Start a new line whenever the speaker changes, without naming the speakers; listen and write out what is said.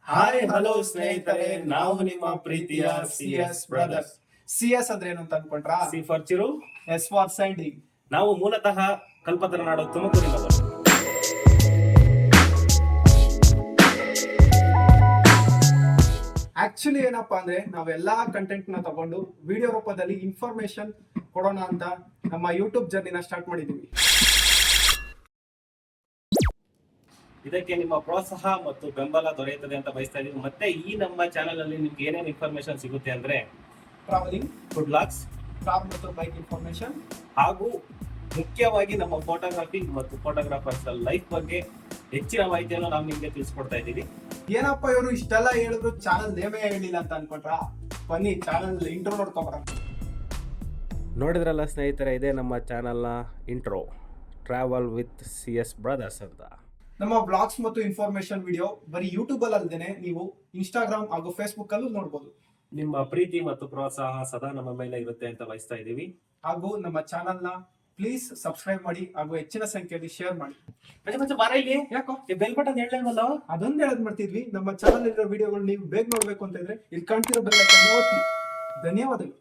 Hi hello ಸ್ನೇಹಿತರೆ, ನಾವು ನಿಮ್ಮ ಪ್ರೀತಿಯ CS ಬ್ರದರ್ಸ್.
CS ಅಂದ್ರೆ ಏನು ಅಂತ ಅನ್ಕೊಂಡ್ರಾ?
C for Chiru.
S for Sandy.
ನಾವು ಮೂಲತಃ ಕಲ್ಪತರ ನಾಡು ತುಮಕೂರಿನವರು.
ಆಕ್ಚುಲಿ ಏನಪ್ಪಾ ಅಂದ್ರೆ ನಾವೆಲ್ಲಾ ಕಂಟೆಂಟ್ ನ ತಗೊಂಡು ವಿಡಿಯೋ ರೂಪದಲ್ಲಿ ಇನ್ಫಾರ್ಮೇಶನ್ ಕೊಡೋಣ ಅಂತ ನಮ್ಮ ಯೂಟ್ಯೂಬ್ ಜರ್ನಿನ ಸ್ಟಾರ್ಟ್ ಮಾಡಿದೀವಿ.
ಇದಕ್ಕೆ ನಿಮ್ಮ ಪ್ರೋತ್ಸಾಹ ಮತ್ತು ಬೆಂಬಲ ದೊರೆಯುತ್ತದೆ ಅಂತ ಬಯಸ್ತಾ ಇದೀವಿ. ಮತ್ತೆ ಈ ನಮ್ಮ ಚಾನೆಲ್ ಅಲ್ಲಿ ನಿಮ್ಗೆ ಏನೇನು ಇನ್ಫಾರ್ಮೇಶನ್ ಸಿಗುತ್ತೆ ಅಂದ್ರೆ
ಟ್ರಾವೆಲಿಂಗ್,
ಫುಡ್ ಬ್ಲಾಗ್ಸ್,
ಕಾರ್ ಮತ್ತು ಬೈಕ್ ಇನ್ಫಾರ್ಮೇಶನ್,
ಹಾಗೂ ಮುಖ್ಯವಾಗಿ ನಮ್ಮ ಫೋಟೋಗ್ರಫಿ ಮತ್ತು ಫೋಟೋಗ್ರಾಫರ್ಸ್ ಲೈಫ್ ಬಗ್ಗೆ ಹೆಚ್ಚಿನ ಮಾಹಿತಿಯನ್ನು ನಾವು ನಿಮ್ಗೆ ತಿಳಿಸ್ಕೊಡ್ತಾ ಇದ್ದೀವಿ.
ಏನಪ್ಪ ಇವರು ಇಷ್ಟೆಲ್ಲ ಹೇಳಿದ್ರು ಚಾನಲ್ ನೇಮೇ ಹೇಳಿಲ್ಲ ಅಂತ ಅನ್ಕೊಂಡ್ರಾ? ಬನ್ನಿ ಚಾನಲ್ ಇಂಟ್ರೋ ನೋಡ್ಕೊಂಬರ.
ನೋಡಿದ್ರಲ್ಲ ಸ್ನೇಹಿತರೆ, ಇದೇ ನಮ್ಮ ಚಾನಲ್ನ intro, travel with CS brothers ಅಂತ.
ನಮ್ಮ ಬ್ಲಾಗ್ಸ್ ಮತ್ತು ಇನ್ಫಾರ್ಮೇಶನ್ ವಿಡಿಯೋ ಬರೀ ಯೂಟ್ಯೂಬ್ ಅಲ್ಲಿ ಅಲ್ಲದೆ ನೀವು ಇನ್ಸ್ಟಾಗ್ರಾಮ್ ಹಾಗೂ ಫೇಸ್ಬುಕ್ ಅಲ್ಲೂ ನೋಡಬಹುದು.
ನಿಮ್ಮ ಪ್ರೀತಿ ಮತ್ತು ಪ್ರೋತ್ಸಾಹ ಸದಾ ನಮ್ಮ ಮೇಲೆ ಇರುತ್ತೆ ಅಂತ ಬಯಸ್ತಾ ಇದ್ದೀವಿ.
ಹಾಗೂ ನಮ್ಮ ಚಾನಲ್ ನ ಪ್ಲೀಸ್ ಸಬ್ಸ್ಕ್ರೈಬ್ ಮಾಡಿ ಹಾಗೂ ಹೆಚ್ಚಿನ ಸಂಖ್ಯೆಯಲ್ಲಿ ಶೇರ್ ಮಾಡಿ.
ಯಾಕೋ ಬೆಲ್ ಬಟನ್ ಹೇಳಲ್ವಲ್ಲ?
ಅದೊಂದು ಹೇಳದ್ ಮಾಡ್ತಿದ್ವಿ. ನಮ್ಮ ಚಾನಲ್ ಇರೋ ವಿಡಿಯೋಗಳು ನೀವು ಬೇಗ ನೋಡ್ಬೇಕು ಅಂತ ಇದ್ರೆ ಇಲ್ಲಿ ಕಾಣ್ತಿರೋ ಬೆಲ್ ಐಕಾನ್ ಒತ್ತಿ. ಧನ್ಯವಾದಗಳು.